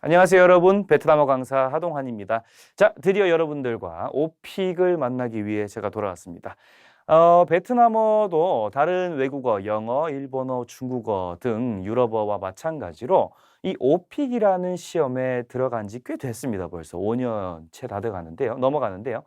안녕하세요, 여러분. 베트남어 강사 하동환입니다. 자, 드디어 여러분들과 오픽을 만나기 위해 제가 돌아왔습니다. 베트남어도 다른 외국어, 영어, 일본어, 중국어 등 유럽어와 마찬가지로 이 오픽이라는 시험에 들어간 지 꽤 됐습니다. 벌써 5년 채 다 돼가는데요. 넘어가는데요.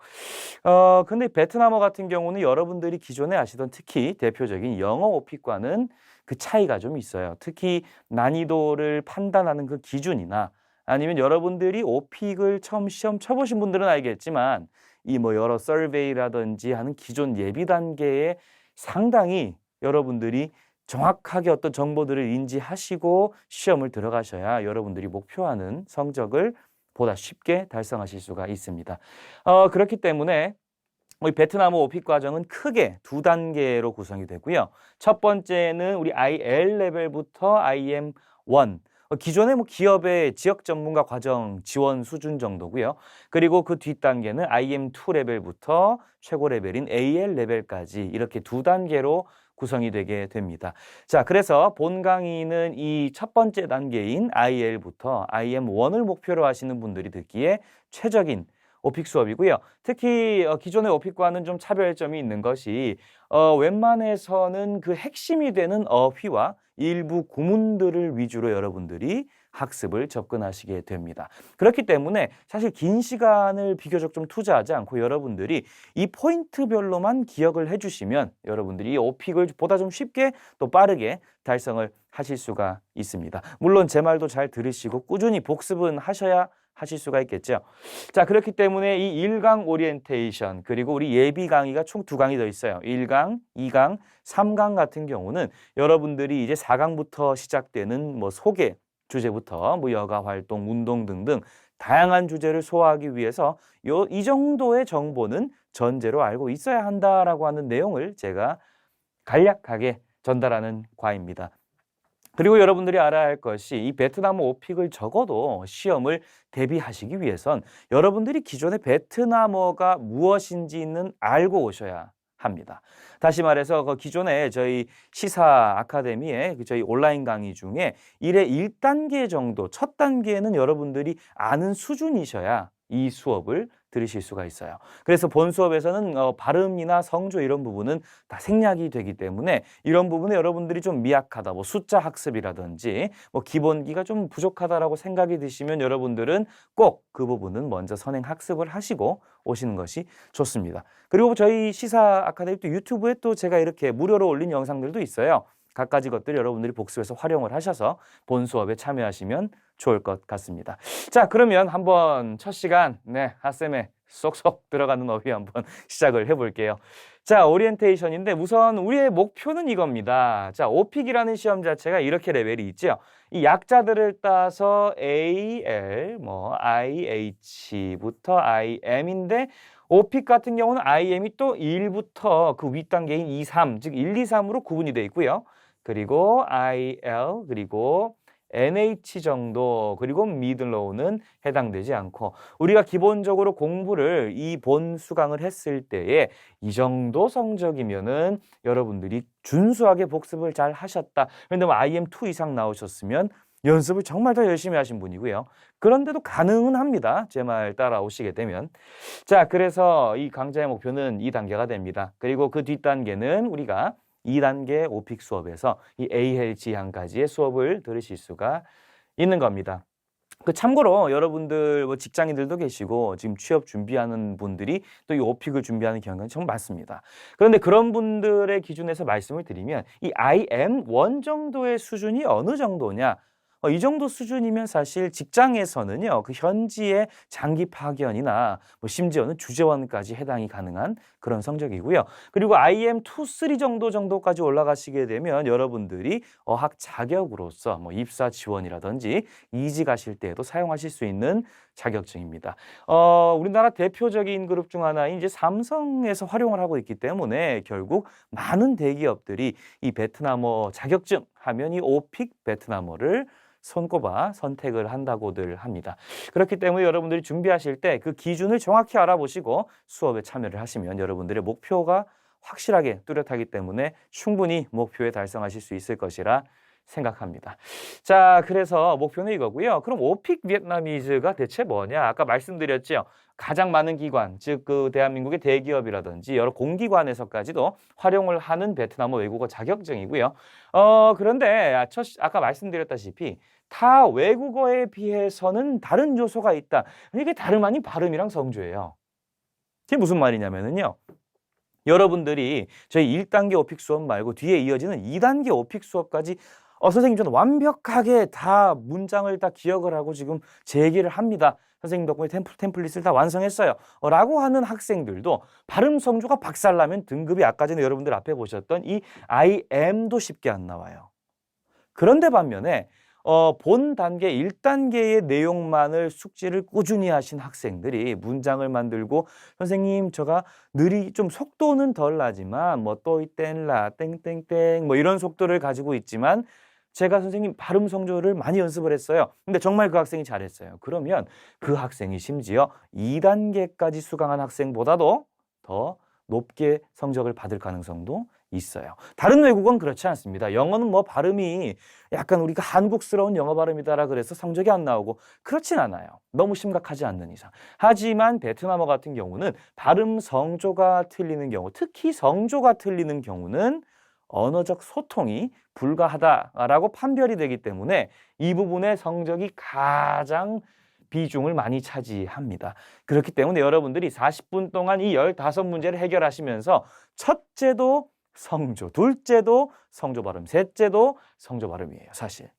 근데 베트남어 같은 경우는 여러분들이 기존에 아시던 특히 대표적인 영어 오픽과는 그 차이가 좀 있어요. 특히 난이도를 판단하는 그 기준이나 아니면 여러분들이 오픽을 처음 시험 쳐보신 분들은 알겠지만 이 뭐 여러 서베이라든지 하는 기존 예비 단계에 상당히 여러분들이 정확하게 어떤 정보들을 인지하시고 시험을 들어가셔야 여러분들이 목표하는 성적을 보다 쉽게 달성하실 수가 있습니다. 그렇기 때문에 우리 베트남어 오픽 과정은 크게 두 단계로 구성이 되고요. 첫 번째는 우리 IL 레벨부터 IM1, 기존의 뭐 기업의 지역 전문가 과정 지원 수준 정도고요. 그리고 그 뒷단계는 IM2 레벨부터 최고 레벨인 AL 레벨까지 이렇게 두 단계로 구성이 되게 됩니다. 자, 그래서 본 강의는 이 첫 번째 단계인 IL부터 IM1을 목표로 하시는 분들이 듣기에 최적인 오픽 수업이고요. 특히 기존의 오픽과는 좀 차별점이 있는 것이 웬만해서는 그 핵심이 되는 어휘와 일부 구문들을 위주로 여러분들이 학습을 접근하시게 됩니다. 그렇기 때문에 사실 긴 시간을 비교적 좀 투자하지 않고 여러분들이 이 포인트별로만 기억을 해주시면 여러분들이 이 오픽을 보다 좀 쉽게 또 빠르게 달성을 하실 수가 있습니다. 물론 제 말도 잘 들으시고 꾸준히 복습은 하실 수가 있겠죠. 자, 그렇기 때문에 이 1강 오리엔테이션 그리고 우리 예비 강의가 총 2강이 더 있어요. 1강, 2강, 3강 같은 경우는 여러분들이 이제 4강부터 시작되는 뭐 소개 주제부터 뭐 여가 활동, 운동 등등 다양한 주제를 소화하기 위해서 이 정도의 정보는 전제로 알고 있어야 한다라고 하는 내용을 제가 간략하게 전달하는 과입니다. 그리고 여러분들이 알아야 할 것이 이 베트남어 오픽을 적어도 시험을 대비하시기 위해선 여러분들이 기존의 베트남어가 무엇인지는 알고 오셔야 합니다. 다시 말해서 그 기존에 저희 시사 아카데미의 저희 온라인 강의 중에 1의 1단계 정도, 첫 단계는 여러분들이 아는 수준이셔야 이 수업을 들으실 수가 있어요. 그래서 본 수업에서는 발음이나 성조 이런 부분은 다 생략이 되기 때문에 이런 부분에 여러분들이 좀 미약하다, 뭐 숫자 학습이라든지 뭐 기본기가 좀 부족하다라고 생각이 드시면 여러분들은 꼭 그 부분은 먼저 선행 학습을 하시고 오시는 것이 좋습니다. 그리고 저희 시사 아카데미 또 유튜브에 또 제가 이렇게 무료로 올린 영상들도 있어요. 갖가지 것들 여러분들이 복습해서 활용을 하셔서 본 수업에 참여하시면 좋을 것 같습니다. 자, 그러면 한번 첫 시간 핫쌤에 쏙쏙 들어가는 어휘 한번 시작을 해볼게요. 자, 오리엔테이션인데 우선 우리의 목표는 이겁니다. 자, 오픽이라는 시험 자체가 이렇게 레벨이 있죠. 이 약자들을 따서 AL, 뭐 IH부터 IM인데 오픽 같은 경우는 IM이 또 1부터 그 윗단계인 2, 3, 즉 1, 2, 3으로 구분이 되어 있고요. 그리고 IL, 그리고 NH 정도, 그리고 미들로우는 해당되지 않고 우리가 기본적으로 공부를 이 본 수강을 했을 때에 이 정도 성적이면은 여러분들이 준수하게 복습을 잘 하셨다. 그런데 뭐 IM2 이상 나오셨으면 연습을 정말 더 열심히 하신 분이고요. 그런데도 가능은 합니다. 제 말 따라오시게 되면. 자, 그래서 이 강좌의 목표는 2단계가 됩니다. 그리고 그 뒷단계는 우리가 2단계 오픽 수업에서 이 AL지향까지의 수업을 들으실 수가 있는 겁니다. 참고로 여러분들 뭐 직장인들도 계시고 지금 취업 준비하는 분들이 또 이 오픽을 준비하는 경우가 정말 많습니다. 그런데 그런 분들의 기준에서 말씀을 드리면 이 IM1 정도의 수준이 어느 정도냐? 이 정도 수준이면 사실 직장에서는요, 그 현지의 장기 파견이나 뭐 심지어는 주재원까지 해당이 가능한 그런 성적이고요. 그리고 IM2, 3 정도까지 올라가시게 되면 여러분들이 어학 자격으로서 뭐 입사 지원이라든지 이직 하실 때에도 사용하실 수 있는 자격증입니다. 우리나라 대표적인 그룹 중 하나인 이제 삼성에서 활용을 하고 있기 때문에 결국 많은 대기업들이 이 베트남어 자격증 하면 이 오픽 베트남어를 손꼽아 선택을 한다고들 합니다. 그렇기 때문에 여러분들이 준비하실 때 그 기준을 정확히 알아보시고 수업에 참여를 하시면 여러분들의 목표가 확실하게 뚜렷하기 때문에 충분히 목표에 달성하실 수 있을 것이라 생각합니다. 자, 그래서 목표는 이거고요. 그럼 오픽 비etnamese 대체 뭐냐? 아까 말씀드렸죠. 가장 많은 기관, 즉 그 대한민국의 대기업이라든지 여러 공기관에서까지도 활용을 하는 베트남어 외국어 자격증이고요. 그런데 아까 말씀드렸다시피 타 외국어에 비해서는 다른 요소가 있다. 이게 다름 아닌 발음이랑 성조예요. 이게 무슨 말이냐면요. 여러분들이 저희 1단계 오픽 수업 말고 뒤에 이어지는 2단계 오픽 수업까지 선생님 저는 완벽하게 다 문장을 다 기억을 하고 지금 제 얘기를 합니다. 선생님 덕분에 템플릿을 다 완성했어요. 라고 하는 학생들도 발음 성조가 박살나면 등급이 아까 전에 여러분들 앞에 보셨던 이 I am도 쉽게 안 나와요. 그런데 반면에 본 단계 1단계의 내용만을 숙지를 꾸준히 하신 학생들이 문장을 만들고 선생님 제가 좀 속도는 덜 나지만 뭐 또이땐라 땡땡땡 뭐 이런 속도를 가지고 있지만 제가 선생님 발음 성조를 많이 연습을 했어요. 근데 정말 그 학생이 잘했어요. 그러면 그 학생이 심지어 2단계까지 수강한 학생보다도 더 높게 성적을 받을 가능성도 있어요. 다른 외국어는 그렇지 않습니다. 영어는 뭐 발음이 약간 우리가 한국스러운 영어 발음이다라 그래서 성적이 안 나오고 그렇진 않아요. 너무 심각하지 않는 이상. 하지만 베트남어 같은 경우는 발음 성조가 틀리는 경우, 특히 성조가 틀리는 경우는 언어적 소통이 불가하다라고 판별이 되기 때문에 이 부분의 성적이 가장 비중을 많이 차지합니다. 그렇기 때문에 여러분들이 40분 동안 이 15문제를 해결하시면서 첫째도 성조, 둘째도 성조 발음, 셋째도 성조 발음이에요, 사실.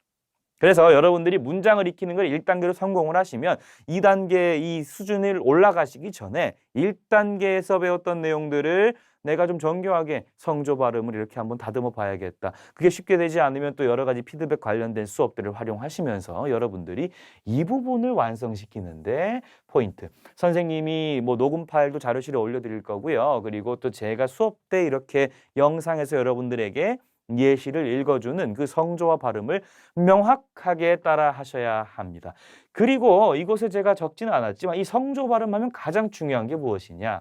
그래서 여러분들이 문장을 익히는 걸 1단계로 성공을 하시면 2단계 이 수준을 올라가시기 전에 1단계에서 배웠던 내용들을 내가 좀 정교하게 성조 발음을 이렇게 한번 다듬어 봐야겠다. 그게 쉽게 되지 않으면 또 여러 가지 피드백 관련된 수업들을 활용하시면서 여러분들이 이 부분을 완성시키는데 포인트. 선생님이 뭐 녹음 파일도 자료실에 올려드릴 거고요. 그리고 또 제가 수업 때 이렇게 영상에서 여러분들에게 예시를 읽어주는 그 성조와 발음을 명확하게 따라 하셔야 합니다. 그리고 이곳에 제가 적지는 않았지만 이 성조 발음하면 가장 중요한 게 무엇이냐?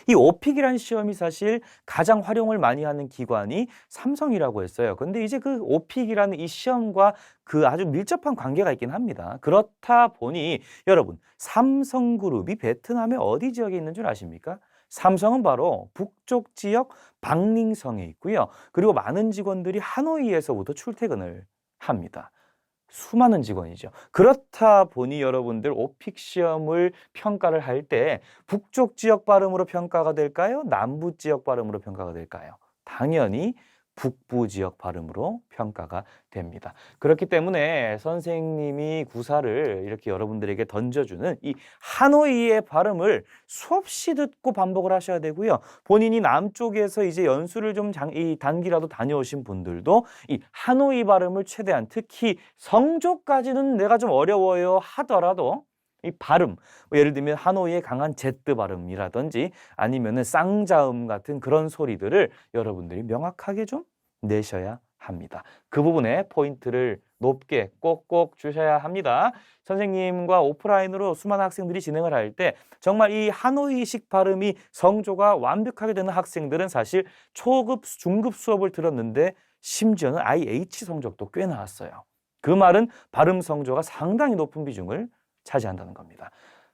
이 오픽이라는 시험이 사실 가장 활용을 많이 하는 기관이 삼성이라고 했어요. 근데 이제 그 오픽이라는 이 시험과 그 아주 밀접한 관계가 있긴 합니다. 그렇다 보니 여러분 삼성그룹이 베트남의 어디 지역에 있는 줄 아십니까? 삼성은 바로 북쪽 지역 박닝성에 있고요. 그리고 많은 직원들이 하노이에서부터 출퇴근을 합니다. 수많은 직원이죠. 그렇다 보니 여러분들 오픽 시험을 평가를 할 때 북쪽 지역 발음으로 평가가 될까요? 남부 지역 발음으로 평가가 될까요? 당연히 북부 지역 발음으로 평가가 됩니다. 그렇기 때문에 선생님이 구사를 이렇게 여러분들에게 던져주는 이 하노이의 발음을 수없이 듣고 반복을 하셔야 되고요. 본인이 남쪽에서 이제 연수를 좀 단기라도 다녀오신 분들도 이 하노이 발음을 최대한 특히 성조까지는 내가 좀 어려워요 하더라도 이 발음, 예를 들면 하노이의 강한 제트 발음이라든지 아니면은 쌍자음 같은 그런 소리들을 여러분들이 명확하게 좀 내셔야 합니다. 그 부분에 포인트를 높게 꼭꼭 주셔야 합니다. 선생님과 오프라인으로 수많은 학생들이 진행을 할 때 정말 이 하노이식 발음이 성조가 완벽하게 되는 학생들은 사실 초급, 중급 수업을 들었는데 심지어는 IH 성적도 꽤 나왔어요. 그 말은 발음 성조가 상당히 높은 비중을 차지한다는 겁니다.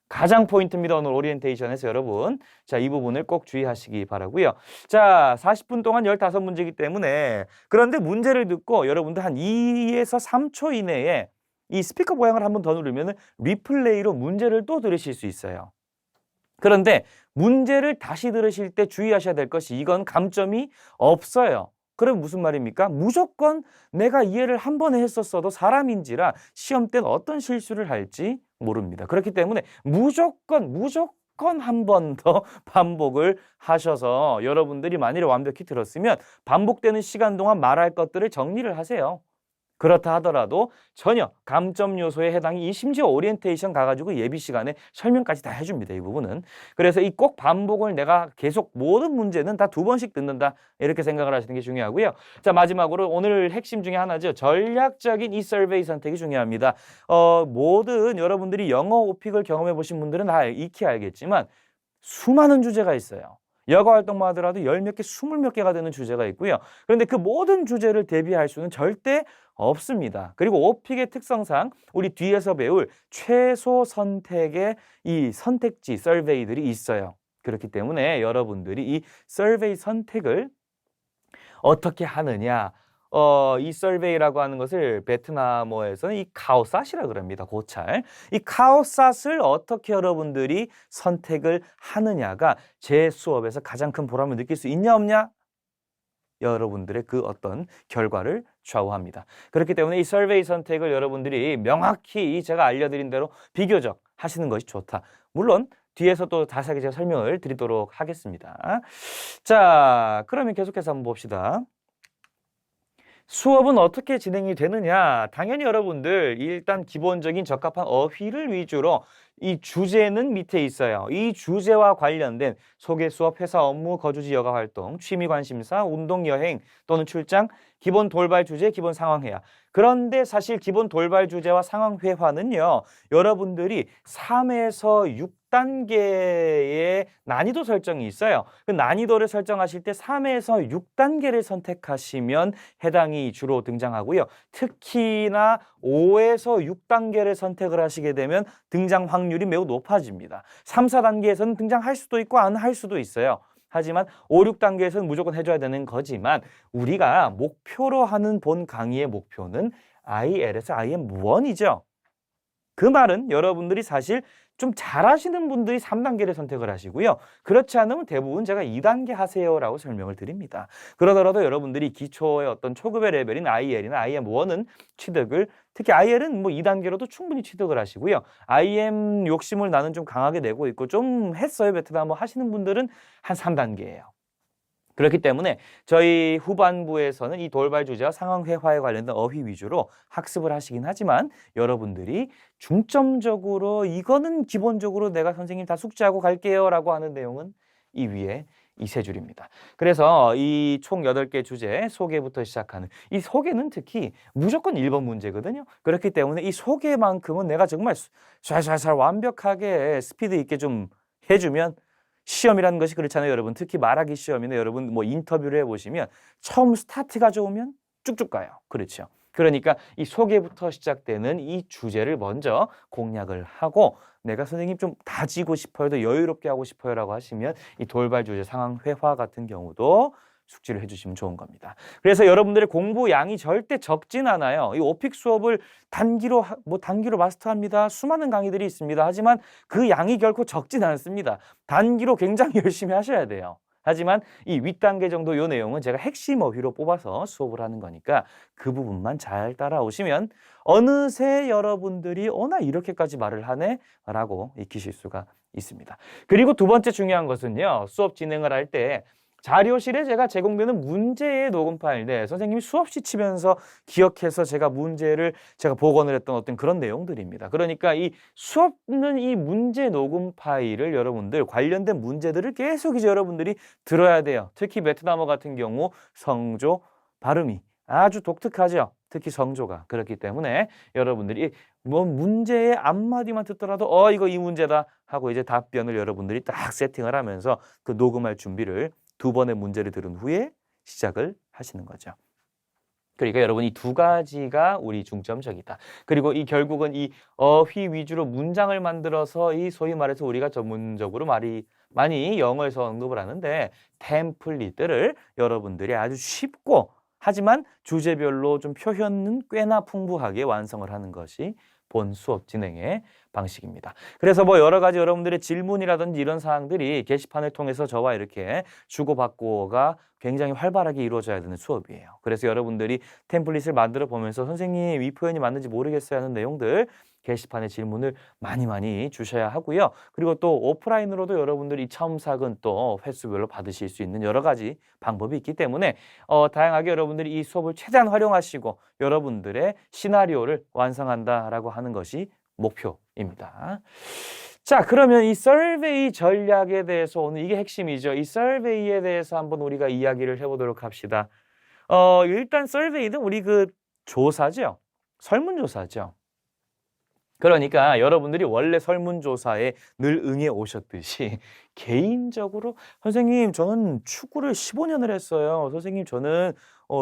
가장 포인트입니다. 오늘 오리엔테이션에서 여러분. 자, 이 부분을 꼭 주의하시기 바라고요. 자, 40분 동안 15문제이기 때문에 그런데 문제를 듣고 여러분들 한 2에서 3초 이내에 이 스피커 모양을 한번 더 누르면 리플레이로 문제를 또 들으실 수 있어요. 그런데 문제를 다시 들으실 때 주의하셔야 될 것이 이건 감점이 없어요. 그럼 무슨 말입니까? 무조건 내가 이해를 한 번에 했었어도 사람인지라 시험 때는 어떤 실수를 할지 모릅니다. 그렇기 때문에 무조건 한 번 더 반복을 하셔서 여러분들이 만일에 완벽히 들었으면 반복되는 시간 동안 말할 것들을 정리를 하세요. 그렇다 하더라도 전혀 감점 요소에 해당이 심지어 오리엔테이션 가가지고 예비 시간에 설명까지 다 해줍니다. 이 부분은. 그래서 이 꼭 반복을 내가 계속 모든 문제는 다 2번씩 듣는다. 이렇게 생각을 하시는 게 중요하고요. 자, 마지막으로 오늘 핵심 중에 하나죠. 전략적인 이 서베이 선택이 중요합니다. 모든 여러분들이 영어 오픽을 경험해 보신 분들은 다 익히 알겠지만 수많은 주제가 있어요. 여가 활동만 하더라도 10몇 개, 20몇 개가 되는 주제가 있고요. 그런데 그 모든 주제를 대비할 수는 절대 없습니다. 그리고 오픽의 특성상 우리 뒤에서 배울 최소 선택의 이 선택지 서베이들이 있어요. 그렇기 때문에 여러분들이 이 서베이 선택을 어떻게 하느냐, 이 서베이라고 하는 것을 베트남어에서는 이 카오삿이라 그럽니다. 고찰. 이 카오삿을 어떻게 여러분들이 선택을 하느냐가 제 수업에서 가장 큰 보람을 느낄 수 있냐 없냐? 여러분들의 그 어떤 결과를 좌우합니다. 그렇기 때문에 이 서베이 선택을 여러분들이 명확히 제가 알려드린 대로 비교적 하시는 것이 좋다. 물론 뒤에서 또 자세하게 제가 설명을 드리도록 하겠습니다. 자, 그러면 계속해서 한번 봅시다. 수업은 어떻게 진행이 되느냐? 당연히 여러분들 일단 기본적인 적합한 어휘를 위주로 이 주제는 밑에 있어요. 이 주제와 관련된 소개 수업, 회사 업무, 거주지 여가 활동, 취미 관심사, 운동, 여행 또는 출장, 기본 돌발 주제, 기본 상황 회화. 그런데 사실 기본 돌발 주제와 상황 회화는요. 여러분들이 3에서 6단계의 난이도 설정이 있어요. 그 난이도를 설정하실 때 3에서 6단계를 선택하시면 해당이 주로 등장하고요. 특히나 5에서 6단계를 선택을 하시게 되면 등장 확률이 매우 높아집니다. 3, 4단계에서는 등장할 수도 있고 안 할 수도 있어요. 하지만 5, 6단계에서는 무조건 해줘야 되는 거지만 우리가 목표로 하는 본 강의의 목표는 IELTS IM1이죠. 그 말은 여러분들이 사실 좀 잘하시는 분들이 3단계를 선택을 하시고요. 그렇지 않으면 대부분 제가 2단계 하세요라고 설명을 드립니다. 그러더라도 여러분들이 기초의 어떤 초급의 레벨인 IEL이나 IM1은 취득을, 특히 IEL은 뭐 2단계로도 충분히 취득을 하시고요. IM 욕심을 나는 좀 강하게 내고 있고 좀 했어요 베트남어 하시는 분들은 한 3단계예요. 그렇기 때문에 저희 후반부에서는 이 돌발 주제와 상황 회화에 관련된 어휘 위주로 학습을 하시긴 하지만 여러분들이 중점적으로 이거는 기본적으로 내가 선생님 다 숙지하고 갈게요 라고 하는 내용은 이 위에 이 세 줄입니다. 그래서 이 총 8개 주제 소개부터 시작하는 이 소개는 특히 무조건 1번 문제거든요. 그렇기 때문에 이 소개만큼은 내가 정말 잘 완벽하게 스피드 있게 좀 해주면 시험이라는 것이 그렇잖아요, 여러분. 특히 말하기 시험이나 여러분 뭐 인터뷰를 해보시면 처음 스타트가 좋으면 쭉쭉 가요. 그렇죠. 그러니까 이 소개부터 시작되는 이 주제를 먼저 공략을 하고 내가 선생님 좀 다지고 싶어요, 더 여유롭게 하고 싶어요라고 하시면 이 돌발 주제 상황 회화 같은 경우도 숙지를 해주시면 좋은 겁니다. 그래서 여러분들의 공부 양이 절대 적진 않아요. 이 오픽 수업을 단기로 마스터합니다. 수많은 강의들이 있습니다. 하지만 그 양이 결코 적진 않습니다. 단기로 굉장히 열심히 하셔야 돼요. 하지만 이 윗단계 정도 요 내용은 제가 핵심 어휘로 뽑아서 수업을 하는 거니까 그 부분만 잘 따라오시면 어느새 여러분들이 나 이렇게까지 말을 하네? 라고 익히실 수가 있습니다. 그리고 두 번째 중요한 것은요. 수업 진행을 할 때 자료실에 제가 제공되는 문제의 녹음 파일, 선생님이 수없이 치면서 기억해서 제가 복원을 했던 어떤 그런 내용들입니다. 그러니까 이 수업은 이 문제 녹음 파일을 여러분들 관련된 문제들을 계속 이제 여러분들이 들어야 돼요. 특히 베트남어 같은 경우 성조, 발음이 아주 독특하죠. 특히 성조가. 그렇기 때문에 여러분들이 뭐 문제의 앞마디만 듣더라도 이거 이 문제다 하고 이제 답변을 여러분들이 딱 세팅을 하면서 그 녹음할 준비를 2번의 문제를 들은 후에 시작을 하시는 거죠. 그러니까 여러분 이 두 가지가 우리 중점적이다. 그리고 이 결국은 이 어휘 위주로 문장을 만들어서 이 소위 말해서 우리가 전문적으로 많이 영어에서 언급을 하는데 템플릿들을 여러분들이 아주 쉽고 하지만 주제별로 좀 표현은 꽤나 풍부하게 완성을 하는 것이 본 수업 진행의 방식입니다. 그래서 뭐 여러 가지 여러분들의 질문이라든지 이런 사항들이 게시판을 통해서 저와 이렇게 주고받고가 굉장히 활발하게 이루어져야 되는 수업이에요. 그래서 여러분들이 템플릿을 만들어 보면서 선생님 이 표현이 맞는지 모르겠어요 하는 내용들 게시판에 질문을 많이 주셔야 하고요. 그리고 또 오프라인으로도 여러분들이 첨삭은 또 횟수별로 받으실 수 있는 여러 가지 방법이 있기 때문에 다양하게 여러분들이 이 수업을 최대한 활용하시고 여러분들의 시나리오를 완성한다라고 하는 것이 목표입니다. 자, 그러면 이 서베이 전략에 대해서 오늘 이게 핵심이죠. 이 서베이에 대해서 한번 우리가 이야기를 해보도록 합시다. 일단 서베이는 우리 그 조사죠. 설문조사죠. 그러니까 여러분들이 원래 설문조사에 늘 응해 오셨듯이 개인적으로 선생님 저는 축구를 15년을 했어요. 선생님 저는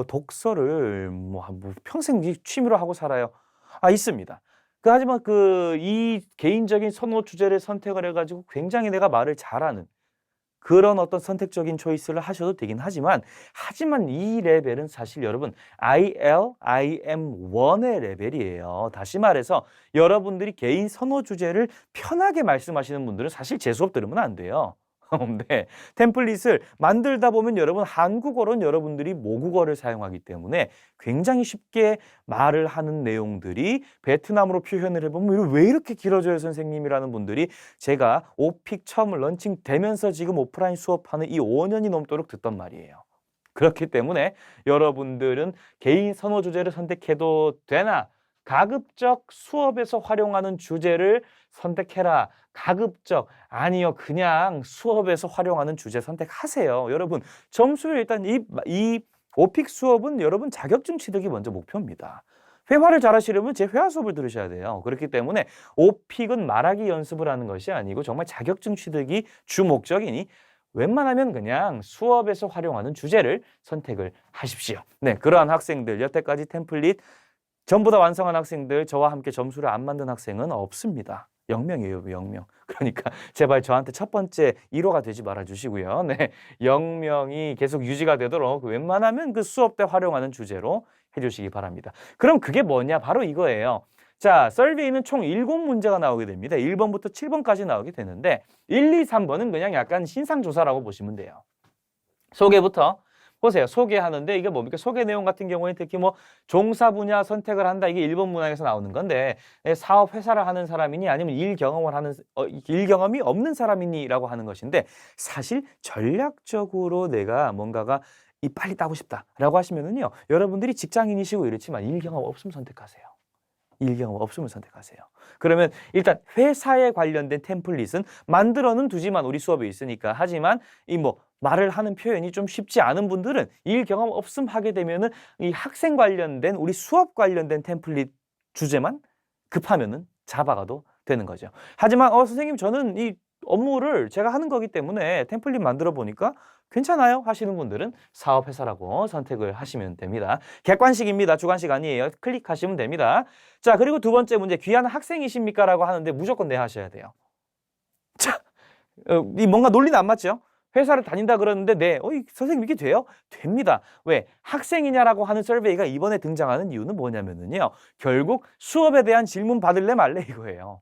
독서를 뭐 평생 취미로 하고 살아요. 있습니다. 하지만 이 개인적인 선호 주제를 선택을 해가지고 굉장히 내가 말을 잘하는 그런 어떤 선택적인 초이스를 하셔도 되긴 하지만 이 레벨은 사실 여러분 ILIM1의 레벨이에요. 다시 말해서 여러분들이 개인 선호 주제를 편하게 말씀하시는 분들은 사실 제 수업 들으면 안 돼요. 네, 템플릿을 만들다 보면 여러분 한국어로는 여러분들이 모국어를 사용하기 때문에 굉장히 쉽게 말을 하는 내용들이 베트남어로 표현을 해보면 왜 이렇게 길어져요 선생님이라는 분들이 제가 오픽 처음 런칭되면서 지금 오프라인 수업하는 이 5년이 넘도록 듣던 말이에요. 그렇기 때문에 여러분들은 개인 선호 주제를 선택해도 되나? 가급적 수업에서 활용하는 주제를 선택해라. 가급적 아니요 그냥 수업에서 활용하는 주제 선택하세요. 여러분 점수를 일단 이 오픽 수업은 여러분 자격증 취득이 먼저 목표입니다. 회화를 잘하시려면 제 회화 수업을 들으셔야 돼요. 그렇기 때문에 오픽은 말하기 연습을 하는 것이 아니고 정말 자격증 취득이 주 목적이니 웬만하면 그냥 수업에서 활용하는 주제를 선택을 하십시오. 네, 그러한 학생들 여태까지 템플릿 전부 다 완성한 학생들 저와 함께 점수를 안 만든 학생은 없습니다. 0명이에요, 0명. 그러니까 제발 저한테 첫 번째 1호가 되지 말아주시고요. 네, 0명이 계속 유지가 되도록 웬만하면 그 수업 때 활용하는 주제로 해주시기 바랍니다. 그럼 그게 뭐냐? 바로 이거예요. 자, 서베이는 총 7문제가 나오게 됩니다. 1번부터 7번까지 나오게 되는데 1, 2, 3번은 그냥 약간 신상조사라고 보시면 돼요. 소개부터 보세요. 소개하는데 이게 뭡니까? 소개 내용 같은 경우에 특히 뭐 종사 분야 선택을 한다. 이게 1번 문항에서 나오는 건데 사업 회사를 하는 사람이니 아니면 일 경험이 없는 사람이니라고 하는 것인데 사실 전략적으로 내가 뭔가가 빨리 따고 싶다라고 하시면은요. 여러분들이 직장인이시고 이렇지만 일 경험 없으면 선택하세요. 일 경험 없으면 선택하세요. 그러면 일단 회사에 관련된 템플릿은 만들어는 두지만 우리 수업에 있으니까 하지만 말을 하는 표현이 좀 쉽지 않은 분들은 일 경험 없음 하게 되면은 이 학생 관련된 우리 수업 관련된 템플릿 주제만 급하면은 잡아가도 되는 거죠. 하지만 선생님 저는 이 업무를 제가 하는 거기 때문에 템플릿 만들어 보니까 괜찮아요 하시는 분들은 사업회사라고 선택을 하시면 됩니다. 객관식입니다. 주관식 아니에요. 클릭하시면 됩니다. 자, 그리고 두 번째 문제 귀한 학생이십니까? 라고 하는데 무조건 네 하셔야 돼요. 자, 뭔가 논리는 안 맞죠? 회사를 다닌다 그러는데 네, 선생님 이게 돼요? 됩니다. 왜? 학생이냐라고 하는 서베이가 이번에 등장하는 이유는 뭐냐면은요. 결국 수업에 대한 질문 받을래 말래 이거예요.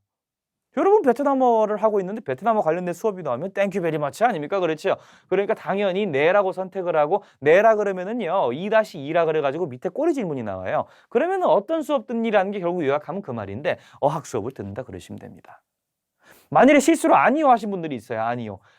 여러분 베트남어를 하고 있는데 베트남어 관련된 수업이 나오면 땡큐 베리 마치 아닙니까? 그렇죠? 그러니까 당연히 네라고 선택을 하고 네라 그러면은요 2-2라 그래가지고 밑에 꼬리 질문이 나와요. 그러면은 어떤 수업 듣니라는 게 결국 요약하면 그 말인데 어학 수업을 듣는다 그러시면 됩니다. 만일에 실수로 아니요 하신 분들이 있어요.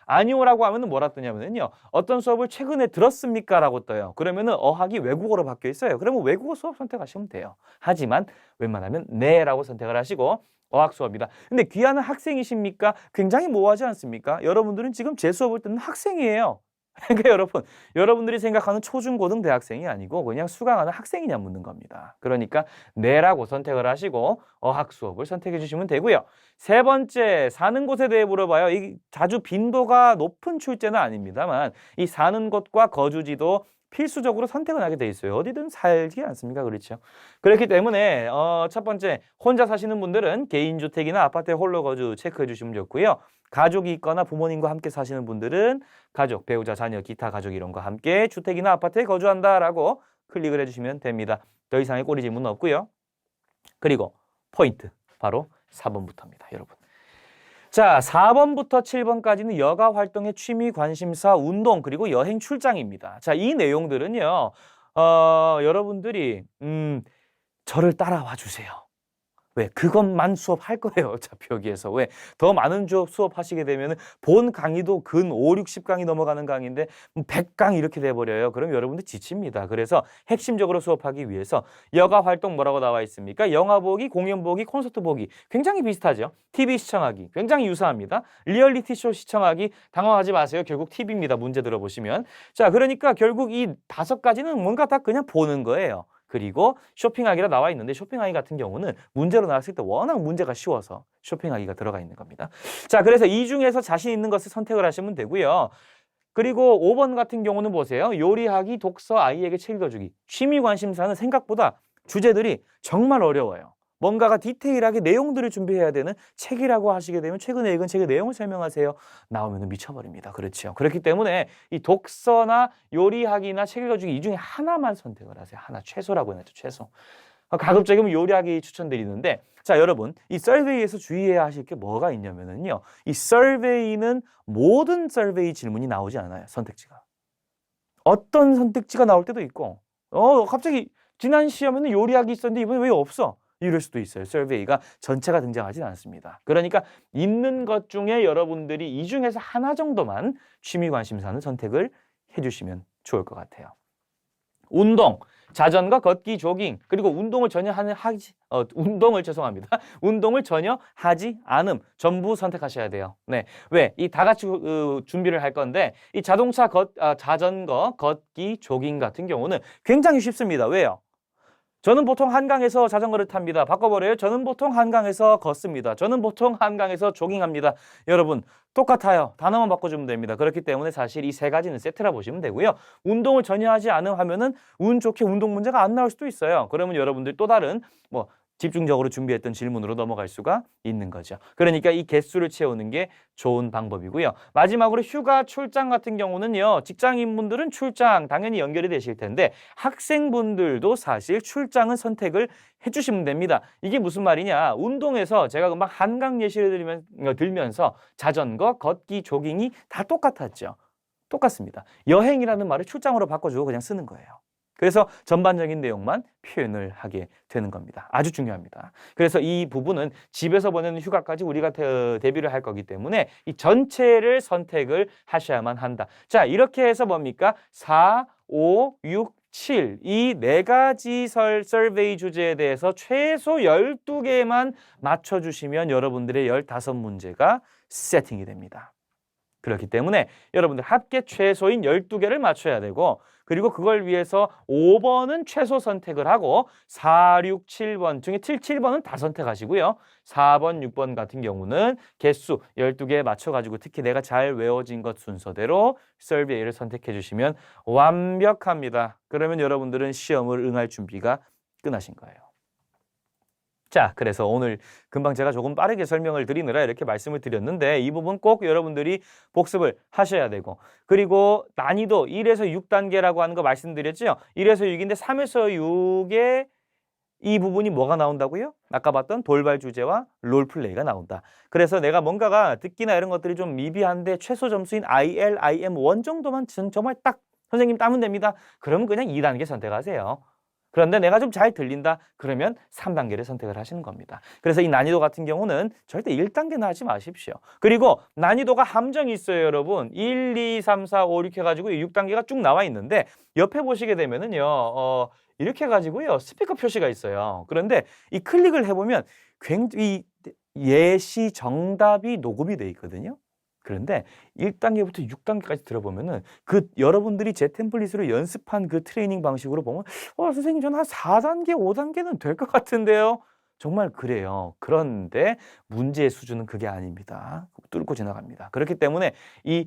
아니요라고 하면은 뭐라 뜨냐면은요 어떤 수업을 최근에 들었습니까? 라고 떠요. 그러면은 어학이 외국어로 바뀌어 있어요. 그러면 외국어 수업 선택하시면 돼요. 하지만 웬만하면 네라고 선택을 하시고 어학 수업이다. 근데 귀한 학생이십니까? 굉장히 모호하지 않습니까? 여러분들은 지금 제 수업을 듣는 학생이에요. 그러니까 여러분들이 생각하는 초중고등 대학생이 아니고 그냥 수강하는 학생이냐 묻는 겁니다. 그러니까 네라고 선택을 하시고 어학 수업을 선택해 주시면 되고요. 세 번째, 사는 곳에 대해 물어봐요. 이 자주 빈도가 높은 출제는 아닙니다만 이 사는 곳과 거주지도 필수적으로 선택을 하게 돼 있어요. 어디든 살지 않습니까? 그렇죠. 그렇기 때문에 첫 번째 혼자 사시는 분들은 개인주택이나 아파트에 홀로 거주 체크해 주시면 좋고요. 가족이 있거나 부모님과 함께 사시는 분들은 가족, 배우자, 자녀, 기타 가족 이런과 함께 주택이나 아파트에 거주한다라고 클릭을 해주시면 됩니다. 더 이상의 꼬리 질문은 없고요. 그리고 포인트 바로 4번부터입니다. 여러분. 자, 4번부터 7번까지는 여가 활동의 취미, 관심사, 운동, 그리고 여행 출장입니다. 자, 이 내용들은요, 여러분들이, 저를 따라와 주세요. 왜? 그것만 수업할 거예요. 어차피 여기에서. 왜? 더 많은 수업하시게 되면 본 강의도 근 5, 60강이 넘어가는 강의인데 100강 이렇게 돼버려요. 그럼 여러분들 지칩니다. 그래서 핵심적으로 수업하기 위해서 여가 활동 뭐라고 나와 있습니까? 영화 보기, 공연 보기, 콘서트 보기. 굉장히 비슷하죠. TV 시청하기. 굉장히 유사합니다. 리얼리티 쇼 시청하기. 당황하지 마세요. 결국 TV입니다. 문제 들어보시면. 자, 그러니까 결국 이 5가지는 뭔가 다 그냥 보는 거예요. 그리고 쇼핑하기라 나와 있는데 쇼핑하기 같은 경우는 문제로 나왔을 때 워낙 문제가 쉬워서 쇼핑하기가 들어가 있는 겁니다. 자, 그래서 이 중에서 자신 있는 것을 선택을 하시면 되고요. 그리고 5번 같은 경우는 보세요. 요리하기, 독서, 아이에게 책 읽어주기. 취미 관심사는 생각보다 주제들이 정말 어려워요. 뭔가가 디테일하게 내용들을 준비해야 되는 책이라고 하시게 되면 최근에 읽은 책의 내용을 설명하세요. 나오면 미쳐버립니다. 그렇죠. 그렇기 때문에 이 독서나 요리하기나 책 읽어주기 이 중에 하나만 선택을 하세요. 하나, 최소라고 해야죠. 최소. 가급적이면 요리하기 추천드리는데, 자, 여러분, 이 서베이에서 주의해야 하실 게 뭐가 있냐면요. 이 서베이는 모든 서베이 질문이 나오지 않아요. 선택지가. 어떤 선택지가 나올 때도 있고, 갑자기 지난 시험에는 요리하기 있었는데 이번에 왜 없어? 이럴 수도 있어요. 서베이가 전체가 등장하진 않습니다. 그러니까 있는 것 중에 여러분들이 이 중에서 하나 정도만 취미 관심사는 선택을 해주시면 좋을 것 같아요. 운동, 자전거, 걷기, 조깅, 그리고 운동을 전혀 하지 않음 전부 선택하셔야 돼요. 네, 왜? 이 다 같이 준비를 할 건데 이 자전거, 걷기, 조깅 같은 경우는 굉장히 쉽습니다. 왜요? 저는 보통 한강에서 자전거를 탑니다. 바꿔버려요. 저는 보통 한강에서 걷습니다. 저는 보통 한강에서 조깅합니다. 여러분 똑같아요. 단어만 바꿔주면 됩니다. 그렇기 때문에 사실 이 세 가지는 세트라 보시면 되고요. 운동을 전혀 하지 않음 하면은 운 좋게 운동 문제가 안 나올 수도 있어요. 그러면 여러분들 또 다른 집중적으로 준비했던 질문으로 넘어갈 수가 있는 거죠. 그러니까 이 개수를 채우는 게 좋은 방법이고요. 마지막으로 휴가, 출장 같은 경우는요. 직장인분들은 출장 당연히 연결이 되실 텐데 학생분들도 사실 출장은 선택을 해주시면 됩니다. 이게 무슨 말이냐. 운동에서 제가 금방 한강 예시를 들면서 자전거, 걷기, 조깅이 다 똑같았죠. 똑같습니다. 여행이라는 말을 출장으로 바꿔주고 그냥 쓰는 거예요. 그래서 전반적인 내용만 표현을 하게 되는 겁니다. 아주 중요합니다. 그래서 이 부분은 집에서 보내는 휴가까지 우리가 대비를 할 거기 때문에 이 전체를 선택을 하셔야만 한다. 자, 이렇게 해서 뭡니까? 4, 5, 6, 7. 이 네 가지 서베이 주제에 대해서 최소 12개만 맞춰주시면 여러분들의 15문제가 세팅이 됩니다. 그렇기 때문에 여러분들 합계 최소인 12개를 맞춰야 되고 그리고 그걸 위해서 5번은 최소 선택을 하고 4, 6, 7번 중에 7번은 다 선택하시고요. 4번, 6번 같은 경우는 개수 12개에 맞춰가지고 특히 내가 잘 외워진 것 순서대로 서베이를 선택해 주시면 완벽합니다. 그러면 여러분들은 시험을 응할 준비가 끝나신 거예요. 자, 그래서 오늘 금방 제가 조금 빠르게 설명을 드리느라 이렇게 말씀을 드렸는데 이 부분 꼭 여러분들이 복습을 하셔야 되고 그리고 난이도 1에서 6단계라고 하는 거 말씀드렸죠? 1에서 6인데 3에서 6에 이 부분이 뭐가 나온다고요? 아까 봤던 돌발 주제와 롤플레이가 나온다. 그래서 내가 뭔가가 듣기나 이런 것들이 좀 미비한데 최소 점수인 IL, IM1 정도만 정말 딱 선생님 따면 됩니다. 그러면 그냥 2단계 선택하세요. 그런데 내가 좀 잘 들린다? 그러면 3단계를 선택을 하시는 겁니다. 그래서 이 난이도 같은 경우는 절대 1단계는 하지 마십시오. 그리고 난이도가 함정이 있어요, 여러분. 1, 2, 3, 4, 5, 6 해가지고 6단계가 쭉 나와 있는데 옆에 보시게 되면은요, 이렇게 해가지고요, 스피커 표시가 있어요. 그런데 이 클릭을 해보면 굉장히 예시 정답이 녹음이 돼 있거든요. 그런데 1단계부터 6단계까지 들어보면은 여러분들이 제 템플릿으로 연습한 그 트레이닝 방식으로 보면 선생님 저는 한 4단계, 5단계는 될 것 같은데요. 정말 그래요. 그런데 문제의 수준은 그게 아닙니다. 뚫고 지나갑니다. 그렇기 때문에 이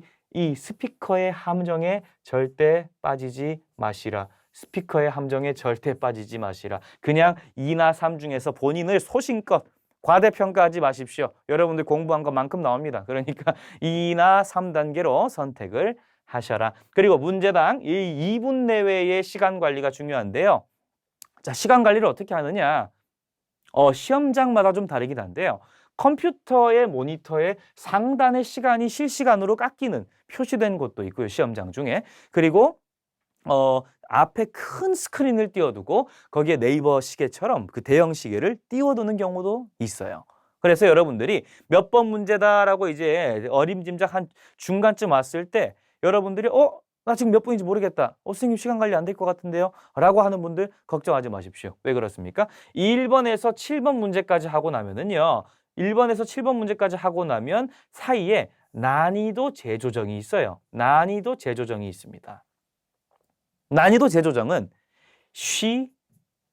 스피커의 함정에 절대 빠지지 마시라. 스피커의 함정에 절대 빠지지 마시라. 그냥 2나 3 중에서 본인을 소신껏 과대평가하지 마십시오. 여러분들 공부한 것만큼 나옵니다. 그러니까 2나 3단계로 선택을 하셔라. 그리고 문제당 2분 내외의 시간 관리가 중요한데요. 자, 시간 관리를 어떻게 하느냐? 시험장마다 좀 다르긴 한데요. 컴퓨터의 모니터에 상단의 시간이 실시간으로 깎이는 표시된 곳도 있고요. 시험장 중에. 그리고 앞에 큰 스크린을 띄워두고 거기에 네이버 시계처럼 그 대형 시계를 띄워두는 경우도 있어요. 그래서 여러분들이 몇 번 문제다라고 이제 어림짐작 한 중간쯤 왔을 때 여러분들이 나 지금 몇 분인지 모르겠다. 선생님 시간 관리 안 될 것 같은데요? 라고 하는 분들 걱정하지 마십시오. 왜 그렇습니까? 1번에서 7번 문제까지 하고 나면은요. 1번에서 7번 문제까지 하고 나면 사이에 난이도 재조정이 있어요. 난이도 재조정이 있습니다. 난이도 재조정은 쉬,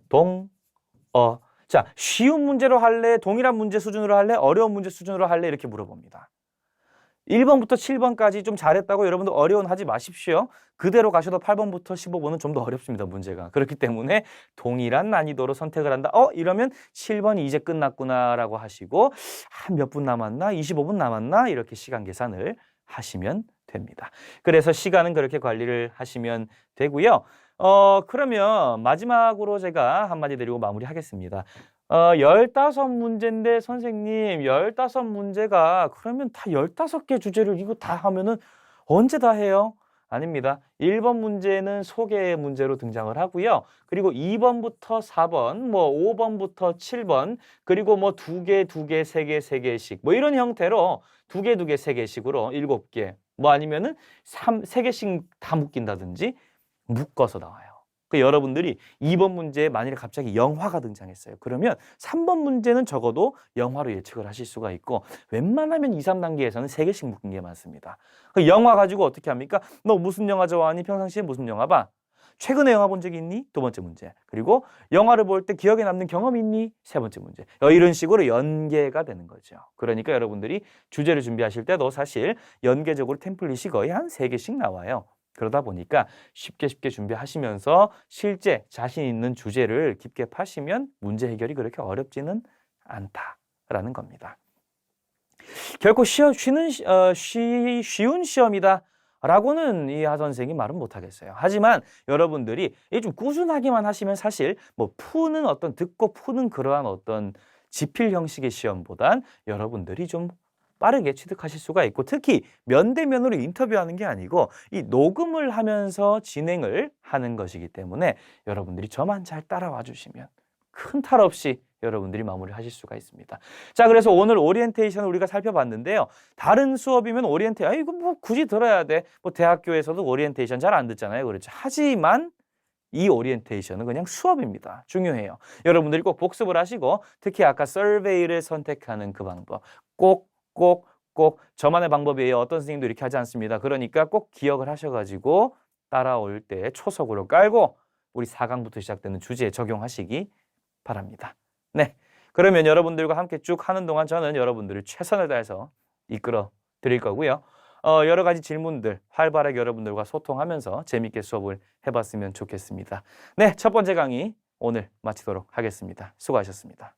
동, 자, 쉬운 문제로 할래? 동일한 문제 수준으로 할래? 어려운 문제 수준으로 할래? 이렇게 물어봅니다. 1번부터 7번까지 좀 잘했다고 여러분들 어려운 하지 마십시오. 그대로 가셔도 8번부터 15번은 좀 더 어렵습니다, 문제가. 그렇기 때문에 동일한 난이도로 선택을 한다. 이러면 7번이 이제 끝났구나라고 하시고 한 몇 분 남았나? 25분 남았나? 이렇게 시간 계산을 하시면 됩니다. 그래서 시간은 그렇게 관리를 하시면 되고요. 그러면 마지막으로 제가 한마디 드리고 마무리하겠습니다. 15문제인데 선생님 15문제가 그러면 다 15개 주제를 이거 다 하면은 언제 다 해요? 아닙니다. 1번 문제는 소개 문제로 등장을 하고요. 그리고 2번부터 4번, 뭐 5번부터 7번, 그리고 뭐 2개, 2개, 3개, 3개씩 뭐 이런 형태로 2개, 2개, 3개씩으로 7개, 뭐 아니면은 3개씩 다 묶인다든지 묶어서 나와요. 그 여러분들이 2번 문제에 만일에 갑자기 영화가 등장했어요. 그러면 3번 문제는 적어도 영화로 예측을 하실 수가 있고 웬만하면 2, 3단계에서는 3개씩 묶은 게 많습니다. 그 영화 가지고 어떻게 합니까? 너 무슨 영화 좋아하니? 평상시에 무슨 영화 봐? 최근에 영화 본 적 있니? 2번째 문제. 그리고 영화를 볼 때 기억에 남는 경험 있니? 3번째 문제. 이런 식으로 연계가 되는 거죠. 그러니까 여러분들이 주제를 준비하실 때도 사실 연계적으로 템플릿이 거의 한 3개씩 나와요. 그러다 보니까 쉽게 준비하시면서 실제 자신 있는 주제를 깊게 파시면 문제 해결이 그렇게 어렵지는 않다라는 겁니다. 결코 쉬운 시험이다 라고는 이 하 선생이 말은 못하겠어요. 하지만 여러분들이 좀 꾸준하게만 하시면 사실 뭐 듣고 푸는 그러한 어떤 지필 형식의 시험보단 여러분들이 좀 빠르게 취득하실 수가 있고 특히 면대면으로 인터뷰하는 게 아니고 이 녹음을 하면서 진행을 하는 것이기 때문에 여러분들이 저만 잘 따라와 주시면 큰 탈 없이 여러분들이 마무리하실 수가 있습니다. 자, 그래서 오늘 오리엔테이션을 우리가 살펴봤는데요. 다른 수업이면 이거 뭐 굳이 들어야 돼. 뭐 대학교에서도 오리엔테이션 잘 안 듣잖아요. 그렇죠. 하지만 이 오리엔테이션은 그냥 수업입니다. 중요해요. 여러분들이 꼭 복습을 하시고 특히 아까 서베이를 선택하는 그 방법 꼭 저만의 방법이에요. 어떤 선생님도 이렇게 하지 않습니다. 그러니까 꼭 기억을 하셔가지고 따라올 때 초석으로 깔고 우리 4강부터 시작되는 주제에 적용하시기 바랍니다. 네, 그러면 여러분들과 함께 쭉 하는 동안 저는 여러분들을 최선을 다해서 이끌어 드릴 거고요. 여러 가지 질문들 활발하게 여러분들과 소통하면서 재밌게 수업을 해봤으면 좋겠습니다. 네, 첫 번째 강의 오늘 마치도록 하겠습니다. 수고하셨습니다.